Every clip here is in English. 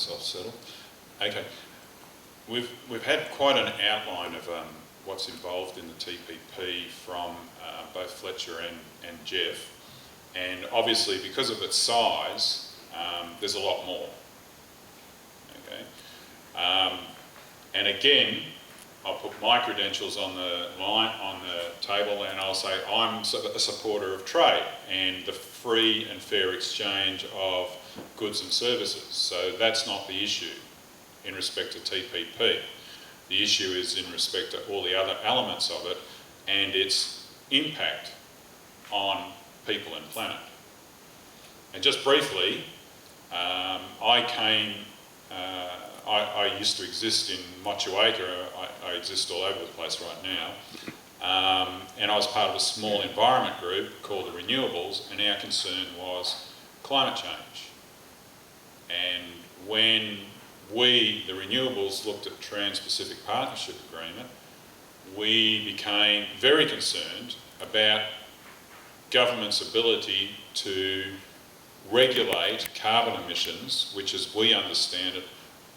myself settle. Okay, we've had quite an outline of what's involved in the TPP from both Fletcher and Jeff, and obviously because of its size, there's a lot more. Okay, and again, I'll put my credentials on the table, and I'll say I'm a supporter of trade and the free and fair exchange of goods and services. So that's not the issue in respect to TPP. The issue is in respect to all the other elements of it and its impact on people and planet. And just briefly, I used to exist in Motueka. I exist all over the place right now. And I was part of a small environment group called the Renewables, and our concern was climate change. And when we, the Renewables, looked at Trans-Pacific Partnership Agreement, we became very concerned about government's ability to regulate carbon emissions, which, as we understand it,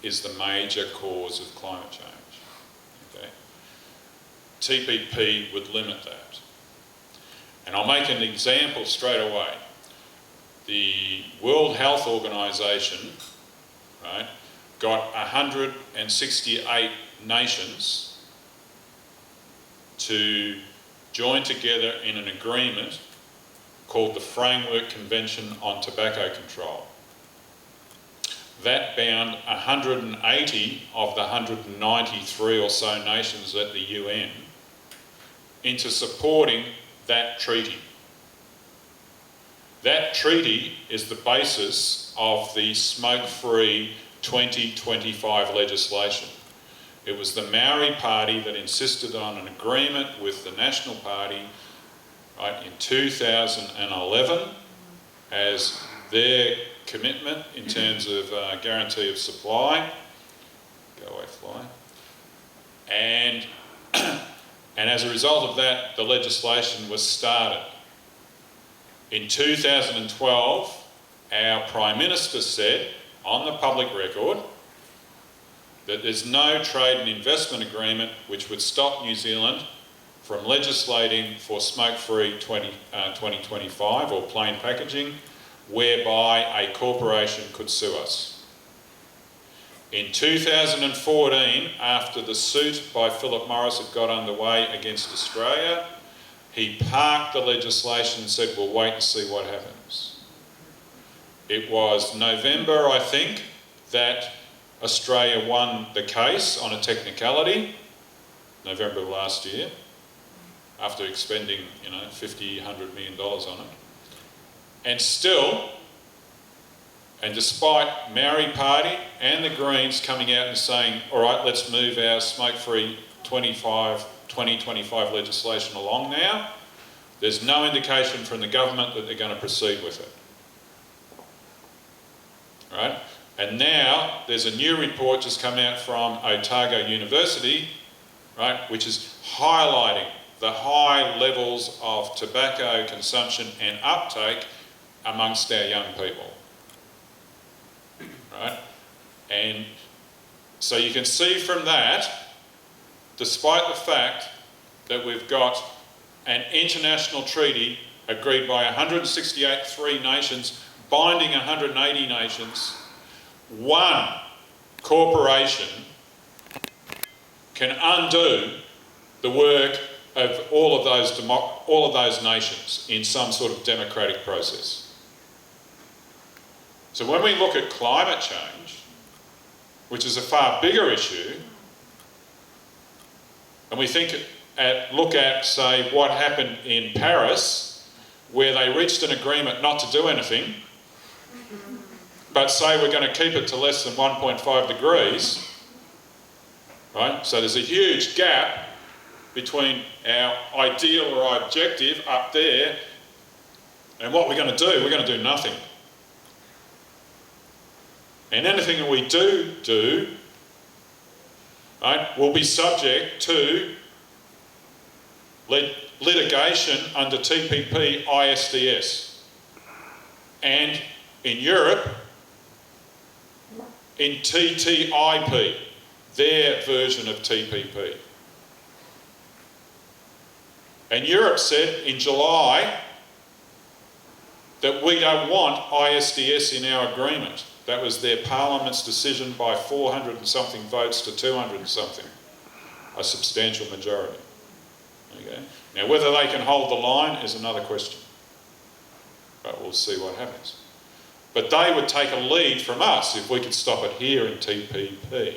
is the major cause of climate change. Okay? TPP would limit that. And I'll make an example straight away. The World Health Organization, right, got 168 nations to join together in an agreement called the Framework Convention on Tobacco Control. That bound 180 of the 193 or so nations at the UN into supporting that treaty. That treaty is the basis of the smoke-free 2025 legislation. It was the Maori Party that insisted on an agreement with the National Party, right, in 2011 as their commitment in terms of guarantee of supply. Go away, fly. And as a result of that, the legislation was started. In 2012, our Prime Minister said, on the public record, that there's no trade and investment agreement which would stop New Zealand from legislating for smoke-free 2025 or plain packaging, whereby a corporation could sue us. In 2014, after the suit by Philip Morris had got underway against Australia, he parked the legislation and said, we'll wait and see what happens. It was November, I think, that Australia won the case on a technicality, November of last year, after expending, $50, $100 million on it. And still, and despite Maori Party and the Greens coming out and saying, all right, let's move our smoke-free 2025 legislation along now, there's no indication from the government that they're going to proceed with it. Right? And now there's a new report just come out from Otago University, right, which is highlighting the high levels of tobacco consumption and uptake amongst our young people, right? And so you can see from that, despite the fact that we've got an international treaty agreed by 168 nations, binding 180 nations, one corporation can undo the work of all of those nations in some sort of democratic process. So when we look at climate change, which is a far bigger issue, and we look at, say, what happened in Paris, where they reached an agreement not to do anything, but say we're going to keep it to less than 1.5 degrees, right? So there's a huge gap between our ideal or our objective up there and what we're going to do. We're going to do nothing. And anything that we do, right, will be subject to litigation under TPP ISDS. And in Europe, in TTIP, their version of TPP. And Europe said in July that we don't want ISDS in our agreement. That was their parliament's decision by 400 and something votes to 200 and something, a substantial majority. Okay. Now, whether they can hold the line is another question, but we'll see what happens. But they would take a lead from us if we could stop it here in TPP.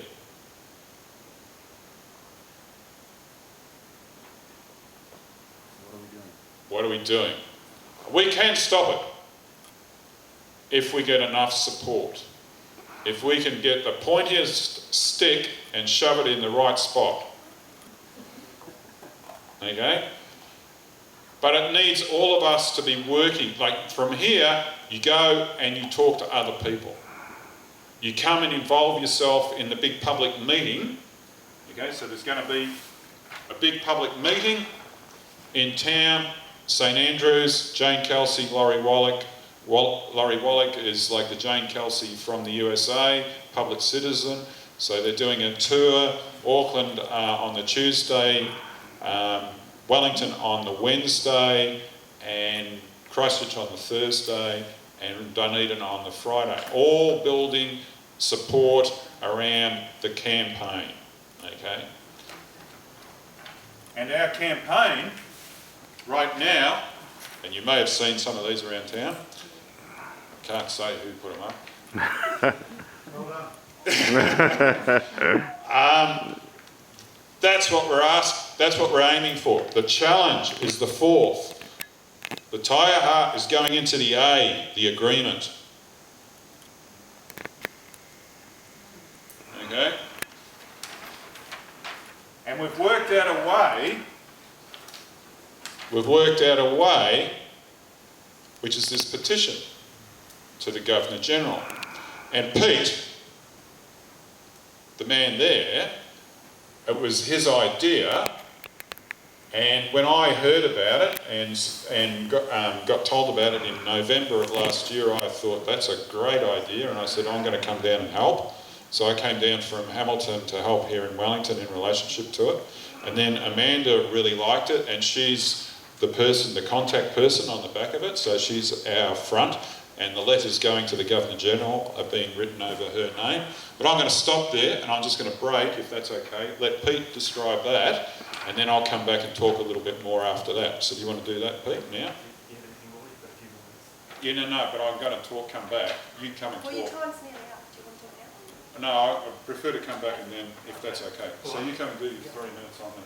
What are we doing? We can stop it if we get enough support. If we can get the pointiest stick and shove it in the right spot. Okay? But it needs all of us to be working. Like from here, you go and you talk to other people. You come and involve yourself in the big public meeting. Okay, so there's going to be a big public meeting in town, St Andrews, Jane Kelsey, Laurie Wallach. Laurie Wallach is like the Jane Kelsey from the USA, public citizen. So they're doing a tour, Auckland on the Tuesday, Wellington on the Wednesday, and Christchurch on the Thursday, and Dunedin on the Friday. All building support around the campaign, okay? And our campaign right now, and you may have seen some of these around town, can't say who put them up. That's what we're asked. That's what we're aiming for. The challenge is the fourth. The Taiaha is going into the A, the agreement. Okay? And we've worked out a way, which is this petition to the Governor-General. And Pete, the man there, it was his idea, and when I heard about it and got told about it in November of last year, I thought that's a great idea, and I said I'm going to come down and help. So I came down from Hamilton to help here in Wellington in relationship to it. And then Amanda really liked it, and she's the person, the contact person on the back of it, so she's our front, and the letters going to the Governor-General are being written over her name. But I'm going to stop there, and I'm just going to break, if that's okay. Let Pete describe that, and then I'll come back and talk a little bit more after that. So do you want to do that, Pete, now? Yeah, no, but I'm going to come back. You come and talk. Well, your time's nearly up. Do you want to talk now? No, I prefer to come back and then, if that's okay. So you come and do your 3 minutes on that.